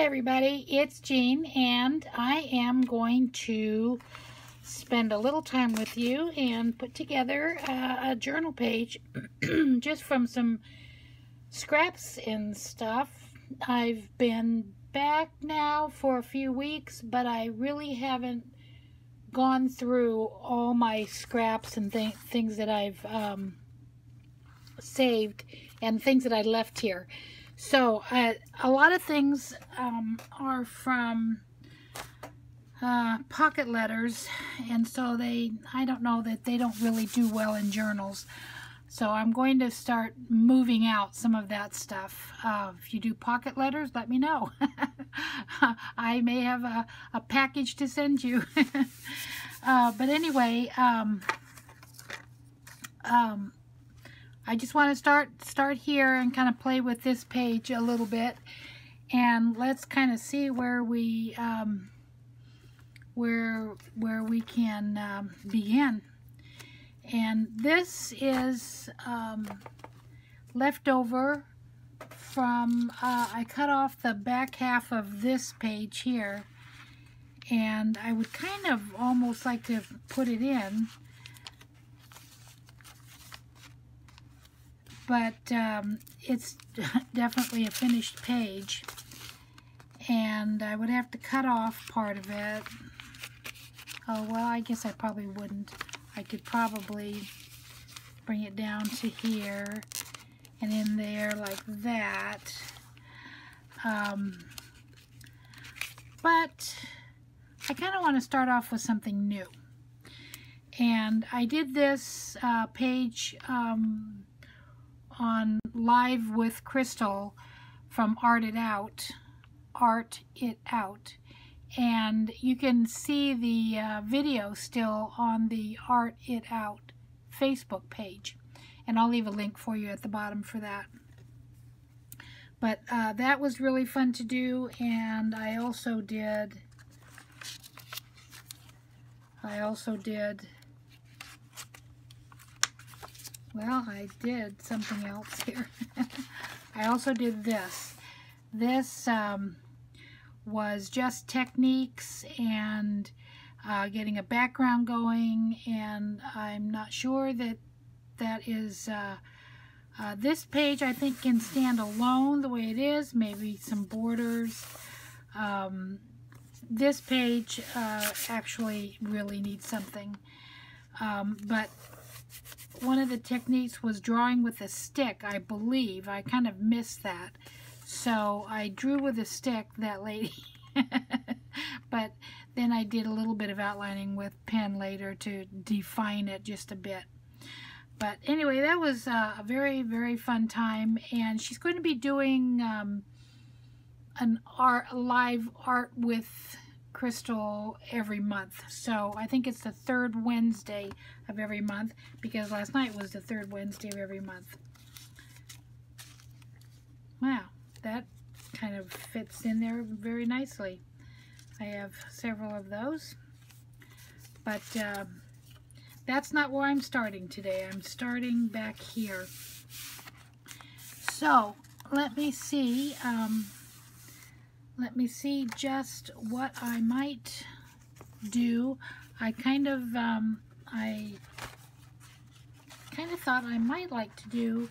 Hi everybody, it's Jean, and I am going to spend a little time with you and put together a journal page just from some scraps and stuff. I've been back now for a few weeks, but I really haven't gone through all my scraps and things that I've saved and things that I left here. So a lot of things are from pocket letters, and so I don't know that they don't really do well in journals. So I'm going to start moving out some of that stuff. If you do pocket letters, let me know. I may have a package to send you. But anyway, I just want to start here and kind of play with this page a little bit, and let's kind of see where we can begin. And this is leftover from I cut off the back half of this page here, and I would kind of almost like to put it in. But it's definitely a finished page, and I would have to cut off part of it. Oh, well, I guess I probably wouldn't. I could probably bring it down to here and in there like that. But I kind of want to start off with something new. And I did this page on Live with Crystal from Art It Out, and you can see the video still on the Art It Out Facebook page, and I'll leave a link for you at the bottom for that. But that was really fun to do, and I also did well, I did something else here. I also did this. This was just techniques and getting a background going, and I'm not sure that is this page I think can stand alone the way it is, maybe some borders. This page actually really needs something, but one of the techniques was drawing with a stick, I believe. I kind of missed that. So I drew with a stick, that lady. But then I did a little bit of outlining with pen later to define it just a bit. But anyway, that was a very, very fun time. And she's going to be doing live art with Crystal every month. So I think it's the third Wednesday of every month, because last night was the third Wednesday of every month. Wow, that kind of fits in there very nicely. I have several of those, but that's not where I'm starting today. I'm starting back here. So let me see just what I might do. I kind of thought I might like to do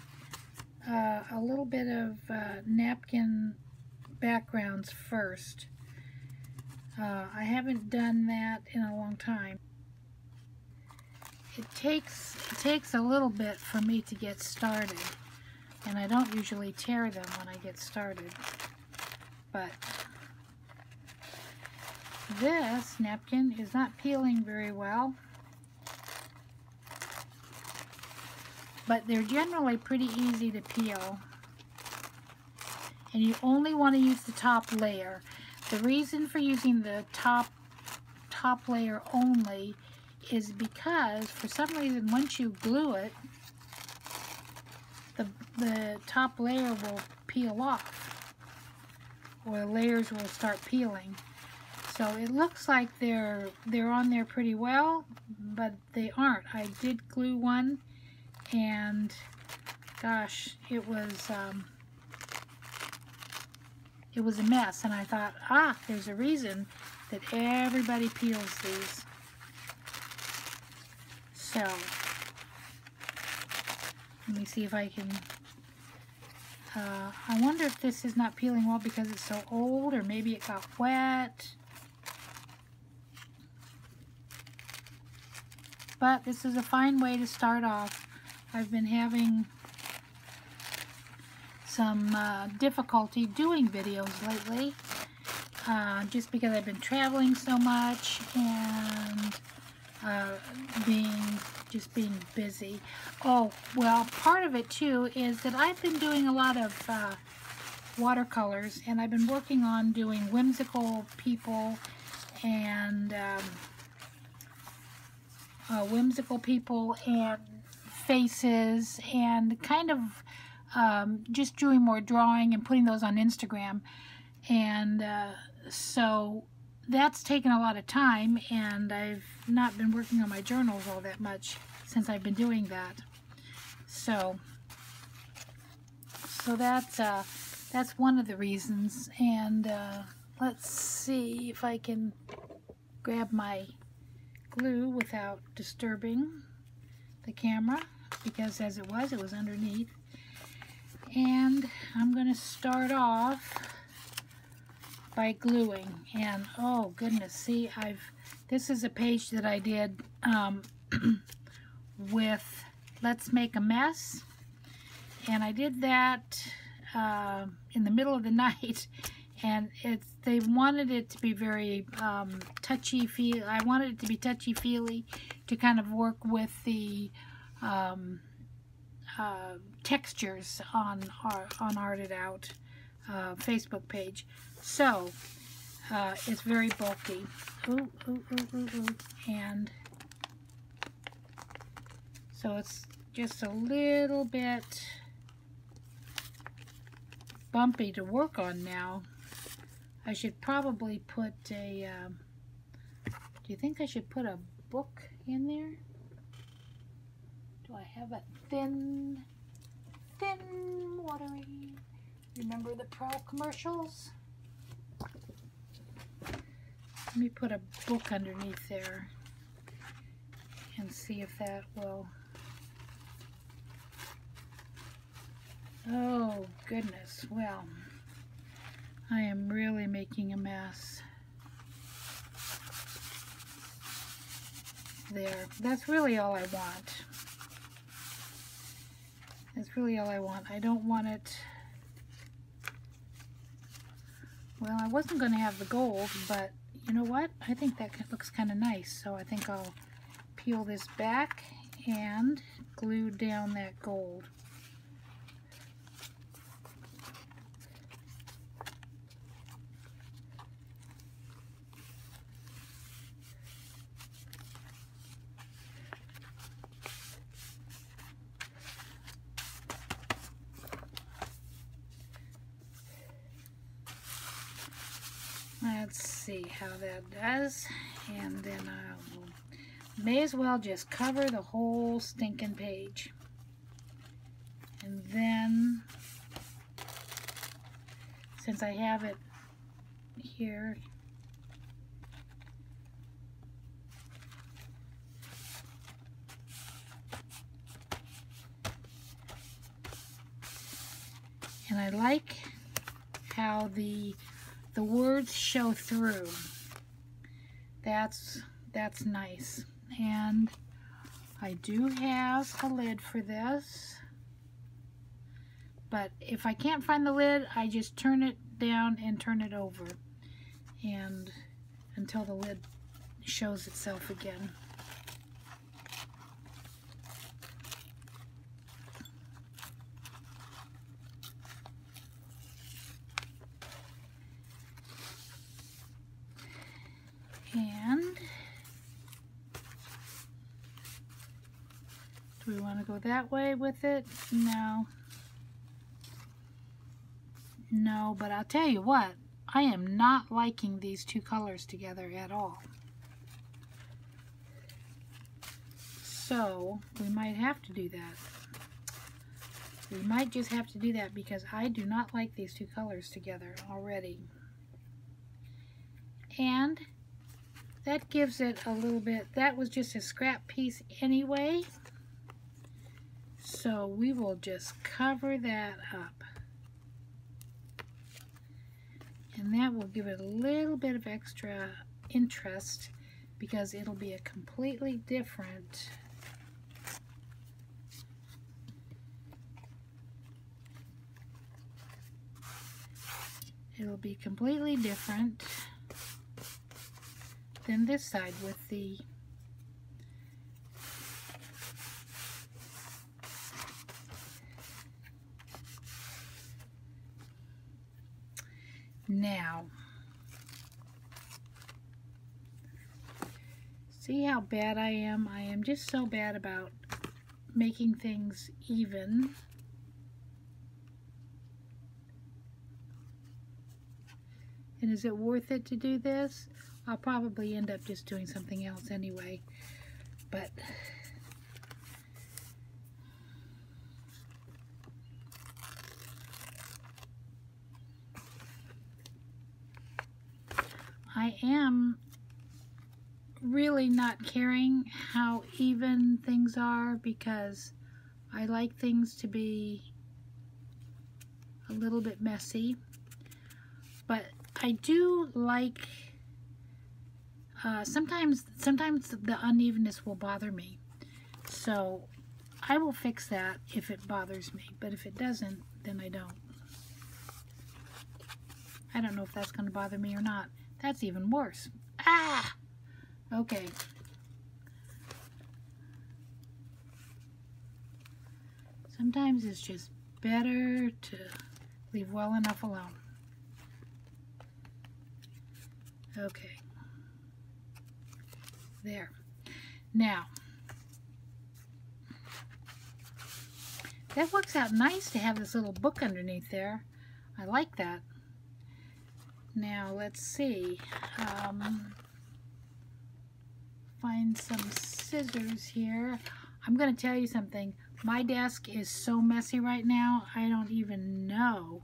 a little bit of napkin backgrounds first. I haven't done that in a long time. It takes a little bit for me to get started, and I don't usually tear them when I get started. But this napkin is not peeling very well, but they're generally pretty easy to peel, and you only want to use the top layer. The reason for using the top layer only is because for some reason once you glue it, the top layer will peel off, or the layers will start peeling. So it looks like they're on there pretty well, but they aren't. I did glue one, and gosh, it was it was a mess, and I thought, there's a reason that everybody peels these. So, let me see if I can, I wonder if this is not peeling well because it's so old, or maybe it got wet. But this is a fine way to start off. I've been having some difficulty doing videos lately, just because I've been traveling so much and being busy. Oh, well, part of it too is that I've been doing a lot of watercolors, and I've been working on doing whimsical people and faces, and kind of just doing more drawing and putting those on Instagram. And so that's taken a lot of time, and I've not been working on my journals all that much since I've been doing that. So that's one of the reasons. And let's see if I can grab my glue without disturbing the camera, because as it was underneath. And I'm going to start off by gluing. And oh goodness, see, this is a page that I did with Let's Make a Mess, and I did that in the middle of the night, and they wanted it to be very touchy-feely. I wanted it to be touchy-feely to kind of work with the textures on Art It Out Facebook page. So it's very bulky. And so it's just a little bit bumpy to work on now. I should probably put a, do you think I should put a book in there? Do I have a thin watery? Remember the Pro commercials? Let me put a book underneath there and see if that will. Oh goodness, well, I am really making a mess. There, that's really all I want. That's really all I want. I don't want it. Well, I wasn't going to have the gold, but you know what? I think that looks kind of nice. So I think I'll peel this back and glue down that gold. Let's see how that does, and then I may as well just cover the whole stinking page. And then, since I have it here, and I like how the words show through. That's nice. And I do have a lid for this, but if I can't find the lid, I just turn it down and turn it over, and until the lid shows itself again. And do we want to go that way with it? No. No, but I'll tell you what, I am not liking these two colors together at all. So we might have to do that. We might just have to do that because I do not like these two colors together already. And that gives it a little bit, that was just a scrap piece anyway. So we will just cover that up. And that will give it a little bit of extra interest because it'll be a completely different than this side with the now. See how bad I am? I am just so bad about making things even. And is it worth it to do this? I'll probably end up just doing something else anyway. But I am really not caring how even things are because I like things to be a little bit messy. But I do like, sometimes the unevenness will bother me. So I will fix that if it bothers me. But if it doesn't, then I don't. I don't know if that's going to bother me or not. That's even worse. Ah! Okay. Sometimes it's just better to leave well enough alone. Okay. There. Now, that works out nice to have this little book underneath there. I like that. Now, let's see. Find some scissors here. I'm going to tell you something. My desk is so messy right now, I don't even know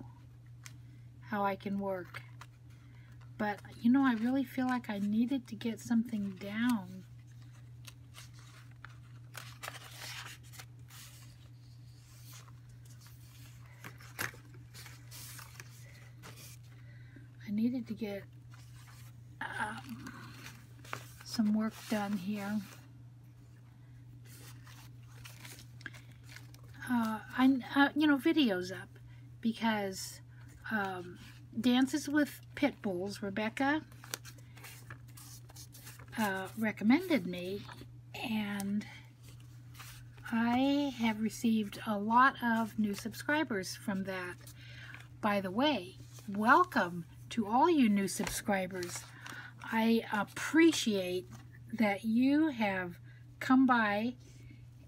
how I can work. But, you know, I really feel like I needed to get something down. I needed to get some work done here. You know, videos up because Dances with Pit Bulls, Rebecca recommended me, and I have received a lot of new subscribers from that. By the way, welcome to all you new subscribers. I appreciate that you have come by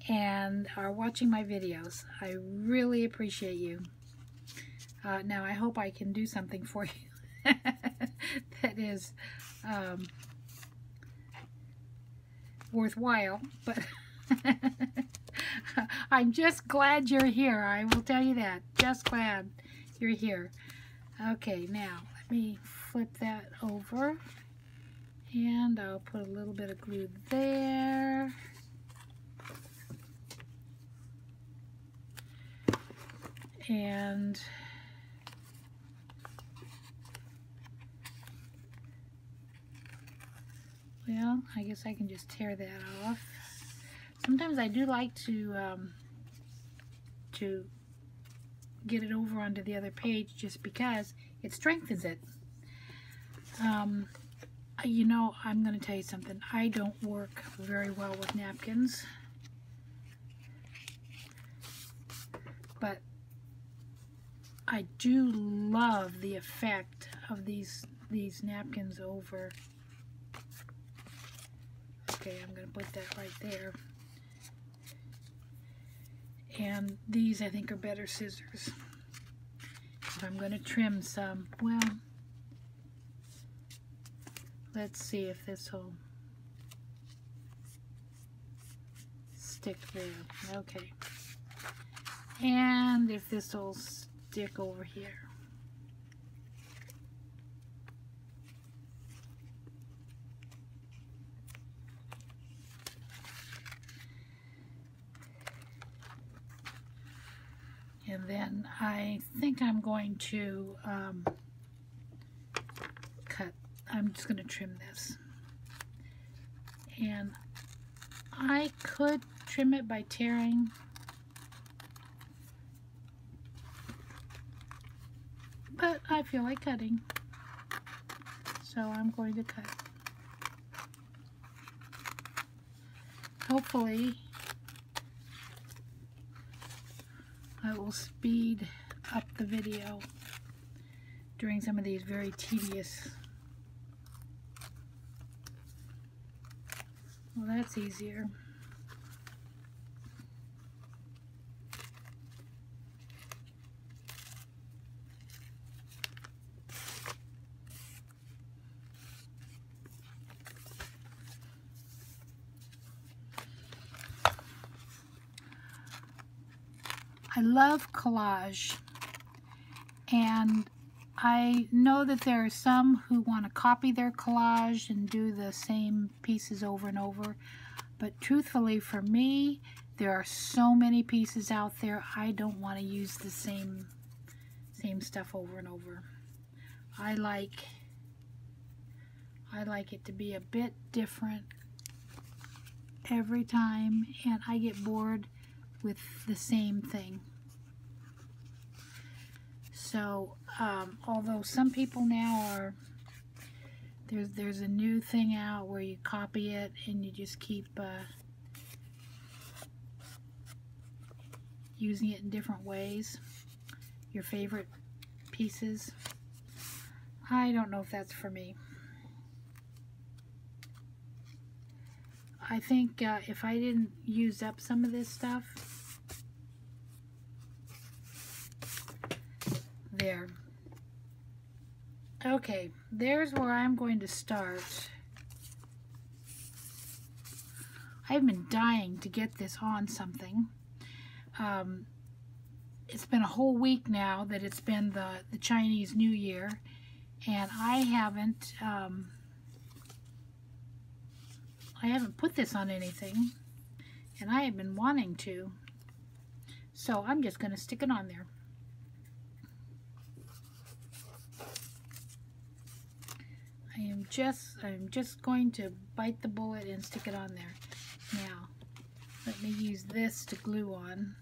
and are watching my videos. I really appreciate you. Now I hope I can do something for you that is worthwhile, but I'm just glad you're here. I will tell you that. Just glad you're here. Okay, now let me flip that over and I'll put a little bit of glue there. And well, I guess I can just tear that off. Sometimes I do like to get it over onto the other page just because it strengthens it. You know, I'm going to tell you something. I don't work very well with napkins, but I do love the effect of these napkins over. Okay, I'm going to put that right there. And these, I think, are better scissors. If I'm going to trim some, well, let's see if this will stick there. Okay. And if this will stick over here. And then I think I'm going to I'm just going to trim this. And I could trim it by tearing, but I feel like cutting, so I'm going to cut. Hopefully I will speed up the video during some of these very tedious. Well, that's easier. I love collage, and I know that there are some who want to copy their collage and do the same pieces over and over, but truthfully for me, there are so many pieces out there, I don't want to use the same stuff over and over. I like it to be a bit different every time, and I get bored with the same thing. So although some people now are, there's a new thing out where you copy it and you just keep using it in different ways, your favorite pieces. I don't know if that's for me. I think if I didn't use up some of this stuff, there. Okay, there's where I'm going to start. I've been dying to get this on something. It's been a whole week now that it's been the Chinese New Year, and I haven't put this on anything, and I have been wanting to. So I'm just going to stick it on there. I'm just going to bite the bullet and stick it on there. Now, let me use this to glue on.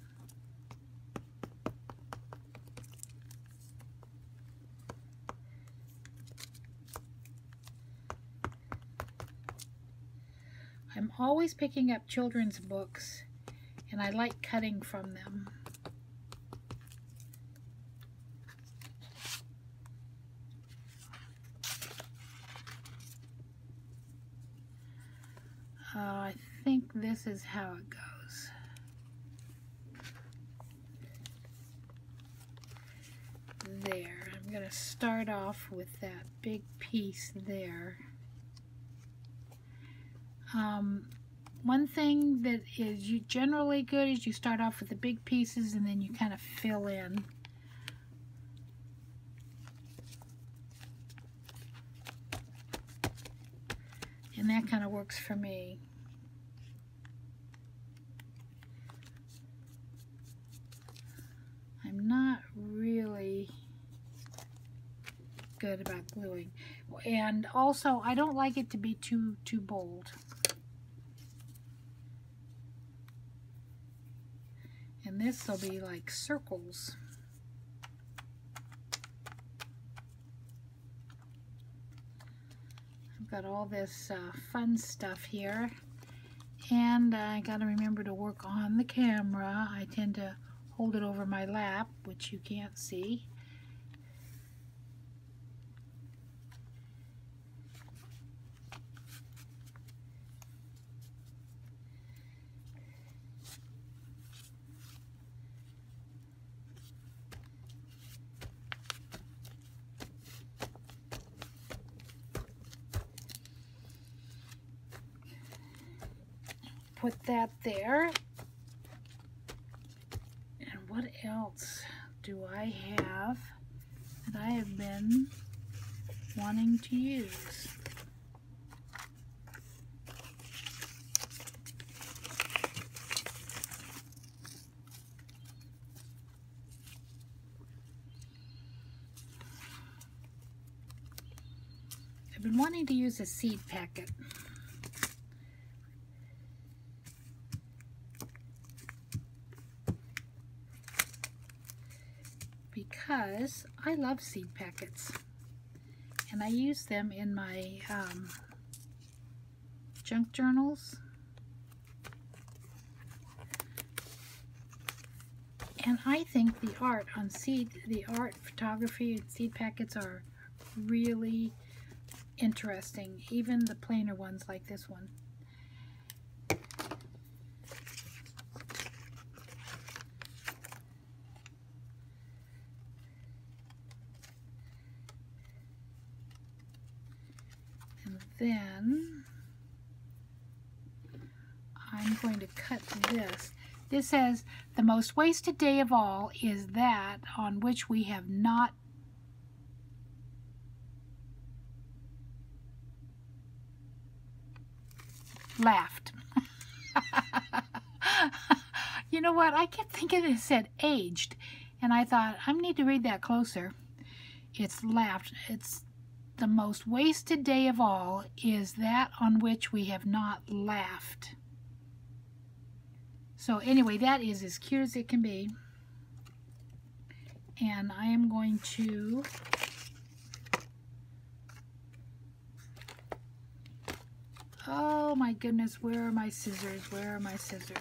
I'm always picking up children's books, and I like cutting from them. I think this is how it goes. There, I'm going to start off with that big piece there. One thing that is generally good is you start off with the big pieces and then you kind of fill in. And that kind of works for me. I'm not really good about gluing. And also, I don't like it to be too bold. And this will be like circles. I've got all this fun stuff here, and I got to remember to work on the camera. I tend to hold it over my lap, which you can't see. Put that there. And what else do I have that I have been wanting to use? I've been wanting to use a seed packet. Because I love seed packets, and I use them in my junk journals, and I think the art photography and seed packets are really interesting, even the plainer ones like this one. Then I'm going to cut this. This says, the most wasted day of all is that on which we have not laughed. You know what? I kept thinking it said aged, and I thought, I need to read that closer. It's laughed. It's the most wasted day of all is that on which we have not laughed. So anyway, that is as cute as it can be. And I am going to oh my goodness, where are my scissors? Where are my scissors?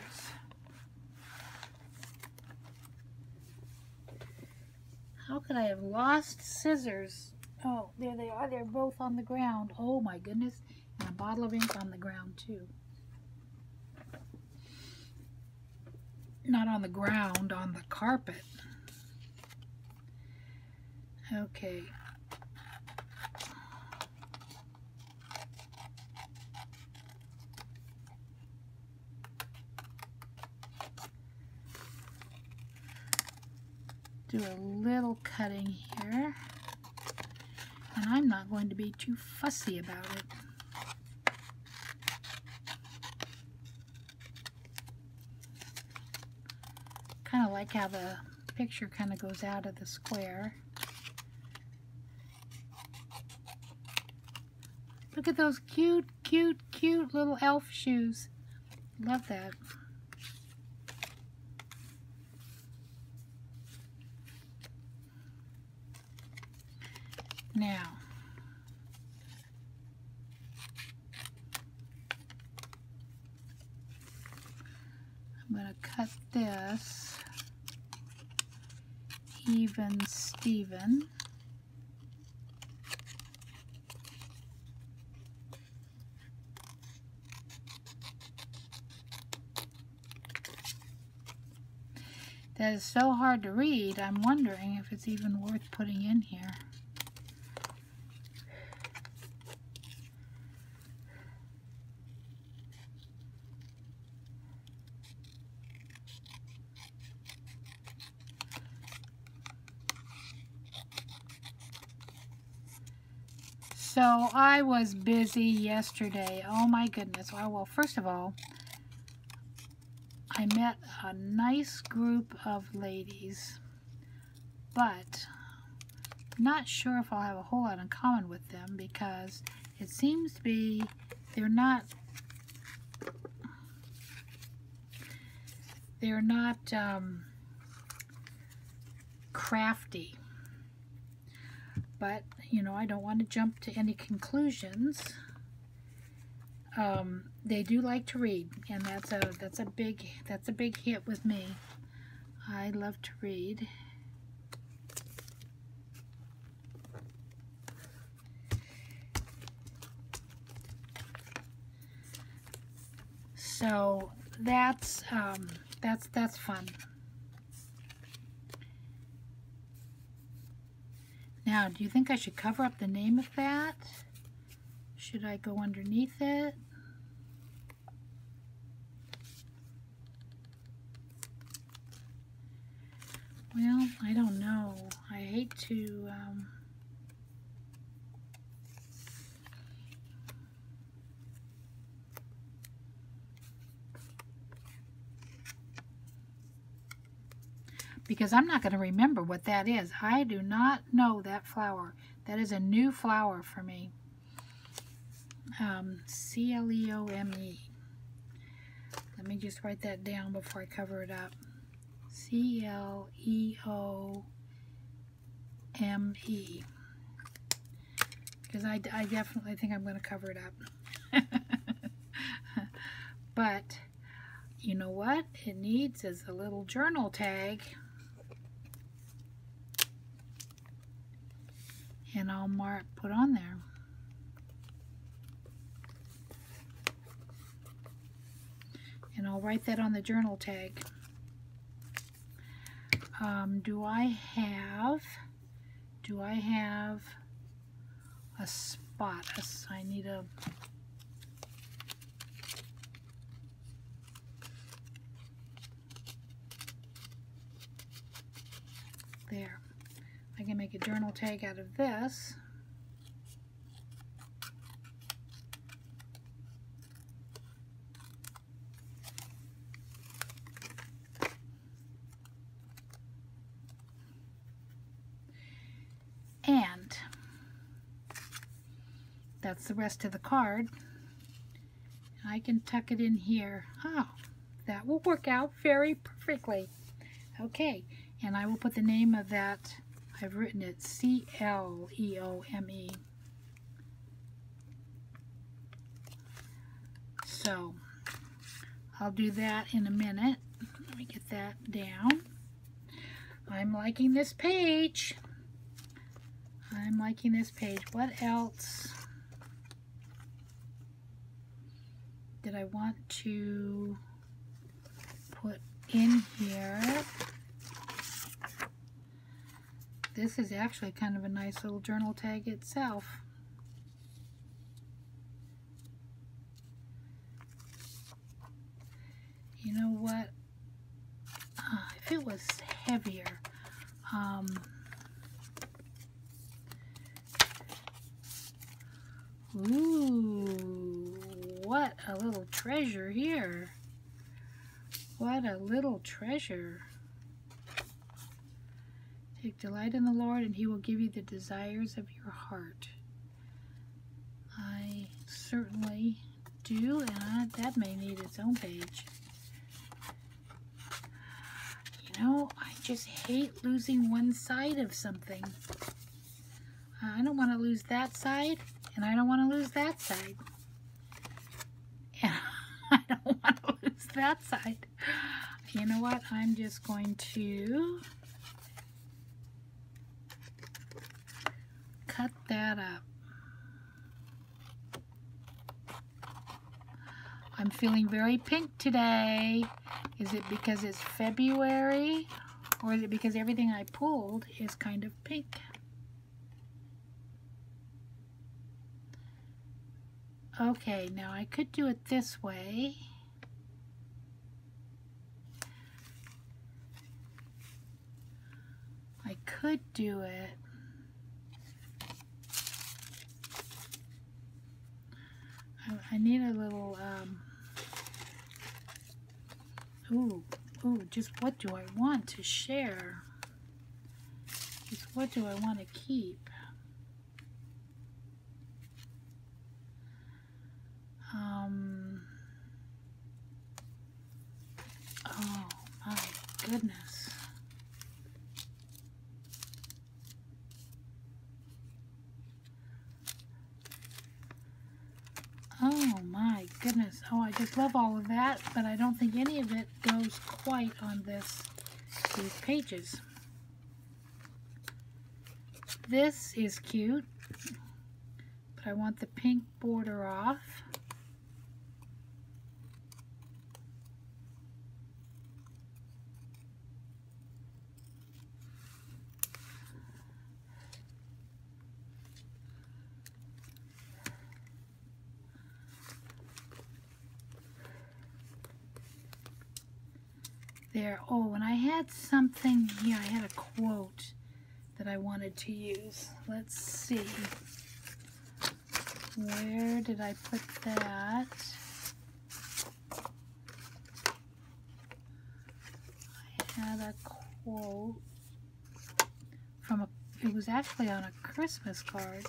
How could I have lost scissors? Oh, there they are. They're both on the ground. Oh my goodness. And a bottle of ink on the ground too. Not on the ground, on the carpet. Okay. Do a little cutting here. And I'm not going to be too fussy about it. Kind of like how the picture kind of goes out of the square. Look at those cute, cute, cute little elf shoes. Love that. Now, I'm going to cut this even Steven. That is so hard to read, I'm wondering if it's even worth putting in here. So I was busy yesterday. Oh my goodness. Well, first of all, I met a nice group of ladies, but not sure if I'll have a whole lot in common with them because it seems to be they're not crafty. But, you know, I don't want to jump to any conclusions. They do like to read, and that's a big hit with me. I love to read. So that's fun. Now, do you think I should cover up the name of that? Should I go underneath it? Well, I don't know. I hate to... because I'm not going to remember what that is. I do not know that flower. That is a new flower for me. C-L-E-O-M-E. Let me just write that down before I cover it up. C-L-E-O-M-E. Because I definitely think I'm going to cover it up. But, you know what it needs is a little journal tag. And I'll put on there. And I'll write that on the journal tag. Do I have a spot? I need a... There. I can make a journal tag out of this. And that's the rest of the card. I can tuck it in here. Oh, that will work out very perfectly. Okay, and I will put the name of that. I've written it C-L-E-O-M-E. So I'll do that in a minute. Let me get that down. I'm liking this page. I'm liking this page. What else did I want to put in here? This is actually kind of a nice little journal tag itself. You know what? If it was heavier, ooh, what a little treasure here. What a little treasure. Take delight in the Lord, and He will give you the desires of your heart. I certainly do, and that may need its own page. You know, I just hate losing one side of something. I don't want to lose that side, and I don't want to lose that side. And I don't want to lose that side. You know what? I'm just going to cut that up. I'm feeling very pink today. Is it because it's February, or is it because everything I pulled is kind of pink? Okay, now I could do it this way. I could do it I need a little, ooh, just what do I want to share? Just what do I want to keep? Oh my goodness. Oh my goodness. Oh, I just love all of that, but I don't think any of it goes quite on these pages. This is cute, but I want the pink border off. there. Oh, and I had something here. I had a quote that I wanted to use. Let's see. Where did I put that? I had a quote from a, it was actually on a Christmas card.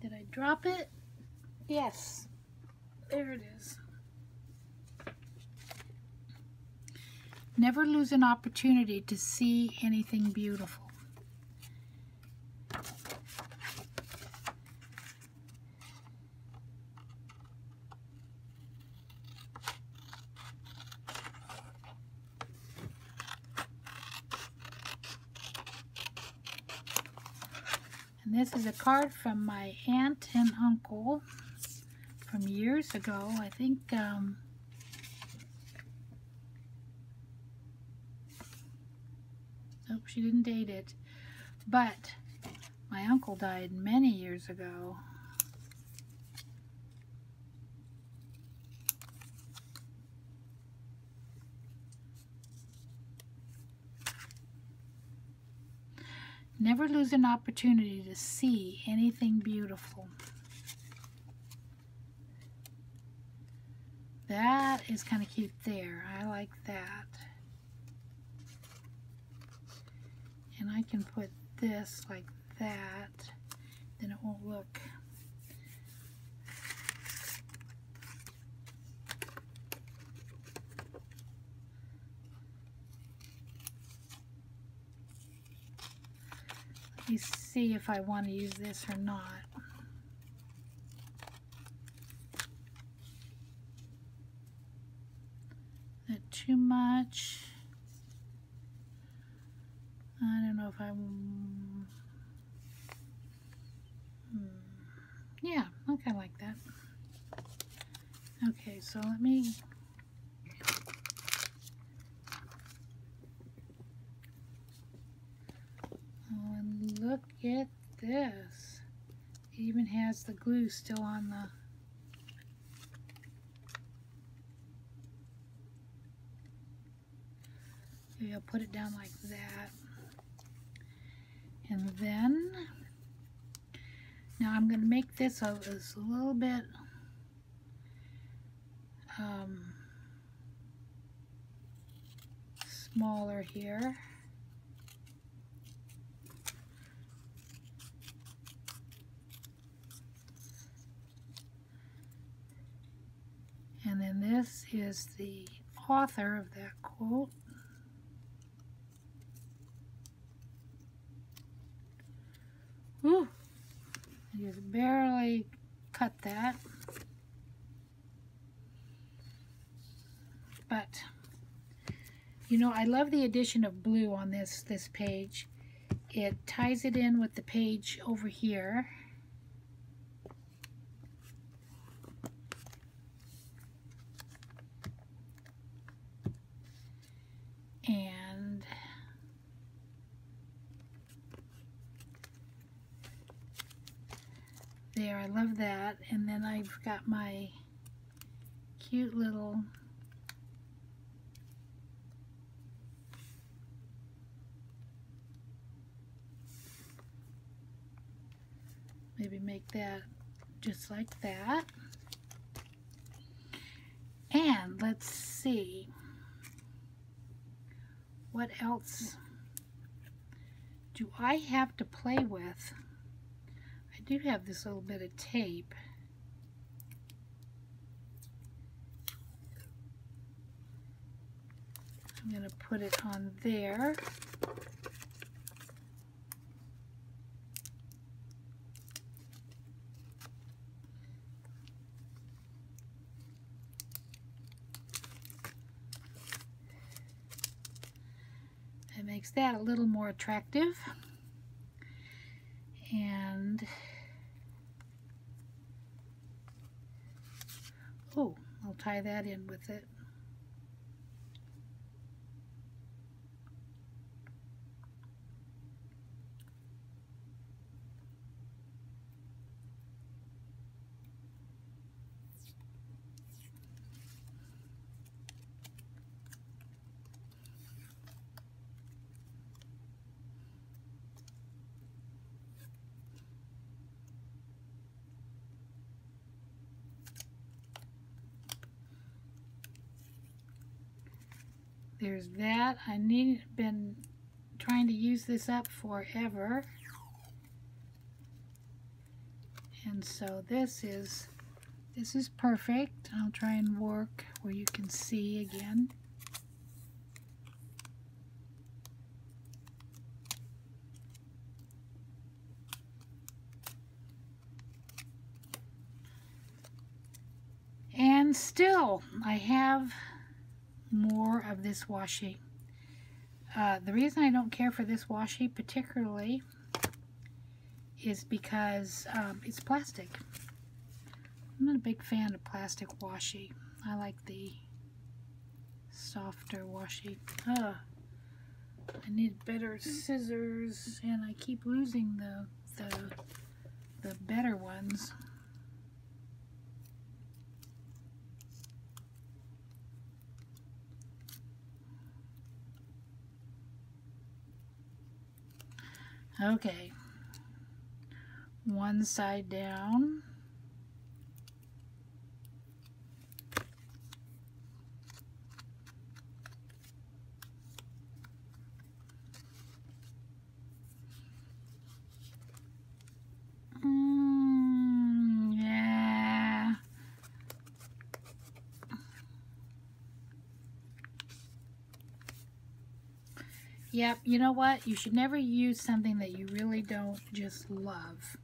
Did I drop it? Yes, there it is. Never lose an opportunity to see anything beautiful. And this is a card from my aunt and uncle from years ago. I think nope, she didn't date it, but my uncle died many years ago. Never lose an opportunity to see anything beautiful. That is kind of cute there. I like that. And I can put this like that, then it won't look. Let me see if I want to use this or not. Not too much. I don't know if I... yeah, I kind of like that. Okay, so let me... oh, and look at this. It even has the glue still on the... maybe I'll put it down like that. And then, now I'm going to make this a little bit smaller here. And then this is the author of that quote. Ooh, I just barely cut that. But, you know, I love the addition of blue on this page. It ties it in with the page over here. And there, I love that. And then I've got my cute little maybe make that just like that. And let's see, what else do I have to play with? I do have this little bit of tape. I'm going to put it on there. It makes that a little more attractive. And oh, I'll tie that in with it. there's that. Been trying to use this up forever. And so this is perfect. I'll try and work where you can see again. And still, I have more of this washi. The reason I don't care for this washi particularly is because it's plastic. I'm not a big fan of plastic washi. I like the softer washi. I need better scissors, and I keep losing the better ones. Okay, one side down. Yeah. Yep, you know what? You should never use something that you really don't just love.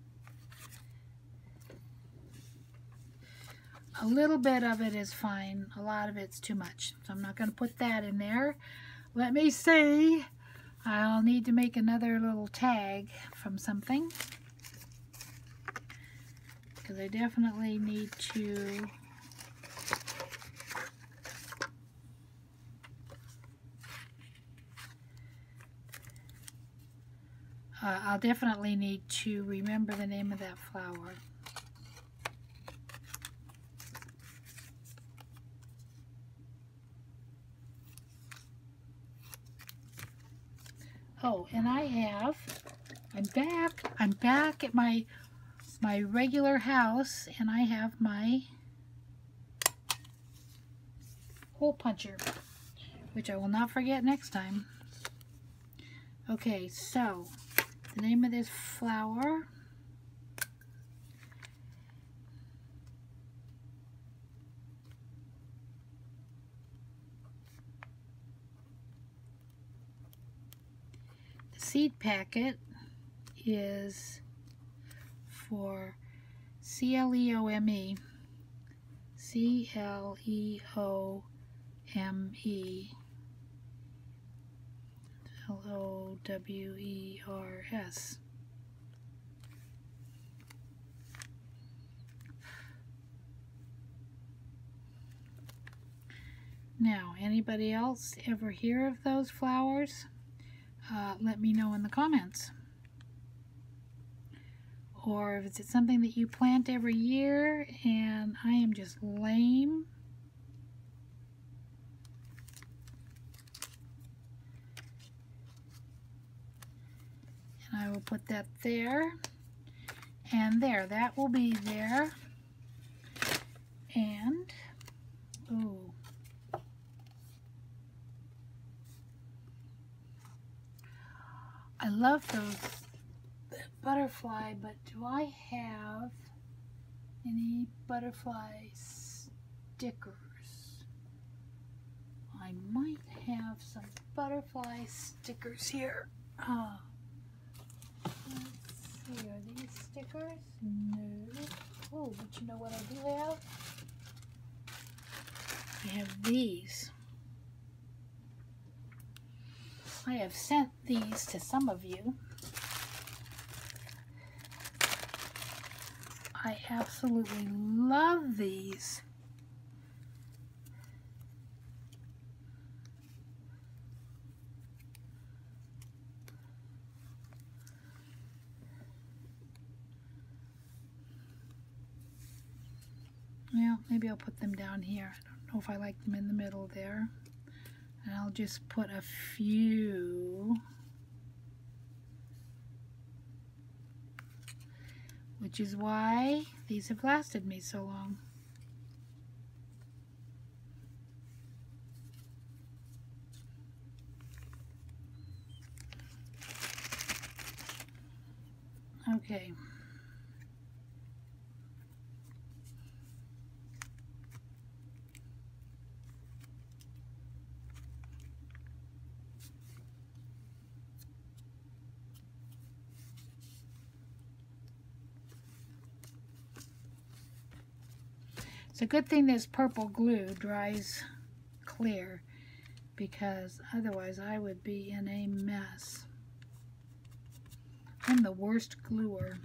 A little bit of it is fine. A lot of it's too much. So I'm not going to put that in there. Let me see. I'll need to make another little tag from something. Because I definitely need to... I'll definitely need to remember the name of that flower. Oh, and I'm back at my regular house, and I have my hole puncher, which I will not forget next time. Okay, so the name of this flower, the seed packet is for Cleome, Lowers. Now, anybody else ever hear of those flowers? Let me know in the comments. Or if it's something that you plant every year and I am just lame. And I will put that there and there. That will be there. And, ooh. I love those butterfly, but do I have any butterfly stickers? I might have some butterfly stickers here. Let's see, are these stickers? No. Oh, but you know what I do have? I have these. I have sent these to some of you. I absolutely love these. Well, maybe I'll put them down here. I don't know if I like them in the middle there. And I'll just put a few, which is why these have lasted me so long. Okay. It's a good thing this purple glue dries clear, because otherwise I would be in a mess. I'm the worst gluer.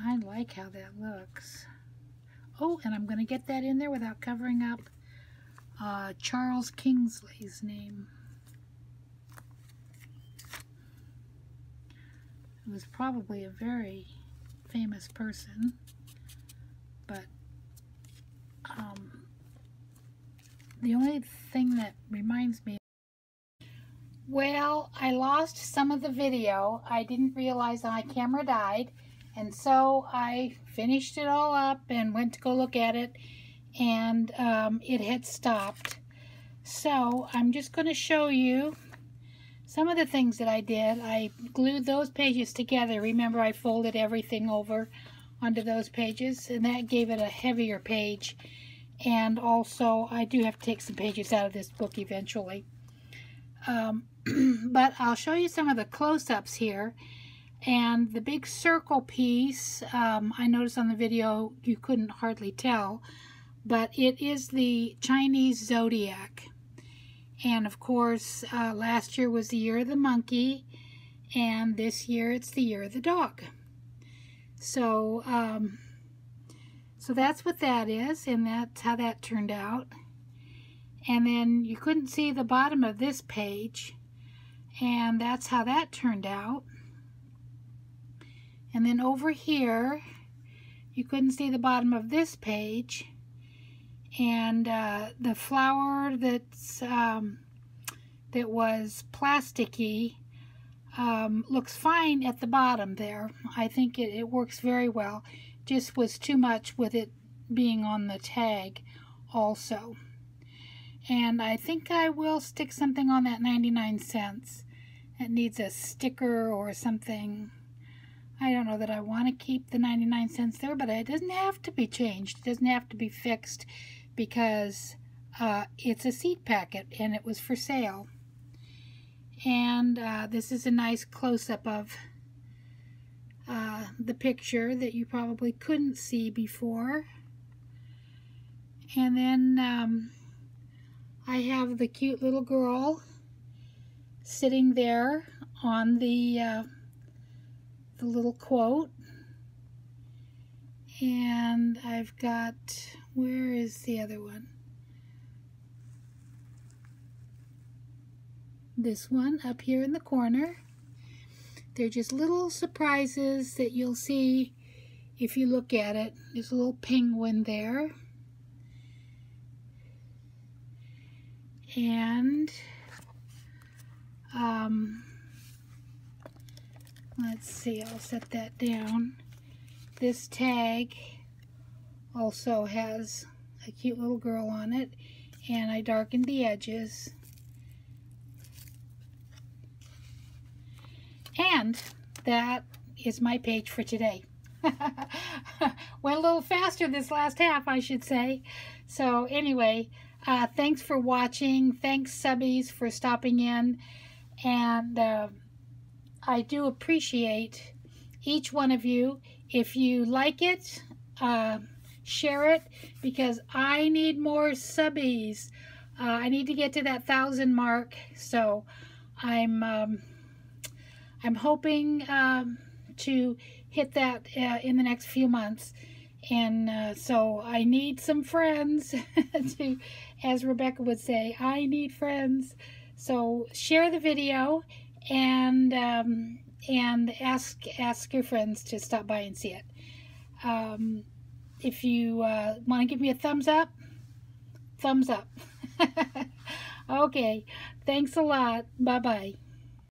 I like how that looks. Oh, and I'm going to get that in there without covering up Charles Kingsley's name. He was probably a very famous person, but the only thing that reminds me, well, I lost some of the video. I didn't realize my camera died, and so I finished it all up and went to go look at it, and it had stopped. So I'm just going to show you some of the things that I did. I glued those pages together. Remember, I folded everything over onto those pages, and that gave it a heavier page. And also, I do have to take some pages out of this book eventually. But I'll show you some of the close-ups here. And the big circle piece, I noticed on the video you couldn't hardly tell, but it is the Chinese zodiac. And of course, last year was the year of the monkey, and this year it's the year of the dog. So, so that's what that is, and that's how that turned out. And then you couldn't see the bottom of this page, and that's how that turned out. And then over here, you couldn't see the bottom of this page, and the flower that's that was plasticky looks fine at the bottom there. I think it works very well. Just was too much with it being on the tag also. And I think I will stick something on that 99 cents. It needs a sticker or something. I don't know that I want to keep the 99 cents there, but it doesn't have to be changed. It doesn't have to be fixed, because it's a seed packet and it was for sale. And this is a nice close-up of the picture that you probably couldn't see before. And then I have the cute little girl sitting there on the little quote. And I've got, where is the other one? This one up here in the corner. They're just little surprises that you'll see if you look at it. There's a little penguin there. And let's see, I'll set that down. This tag also has a cute little girl on it, and I darkened the edges. And that is my page for today. Went a little faster this last half, I should say. So anyway, thanks for watching. Thanks, subbies, for stopping in. And I do appreciate each one of you. If you like it, share it, because I need more subbies. I need to get to that 1,000 mark. So I'm hoping to hit that in the next few months. And so I need some friends to, as Rebecca would say, I need friends. So share the video and ask your friends to stop by and see it. If you want to give me a thumbs up, thumbs up. Okay, thanks a lot. Bye-bye.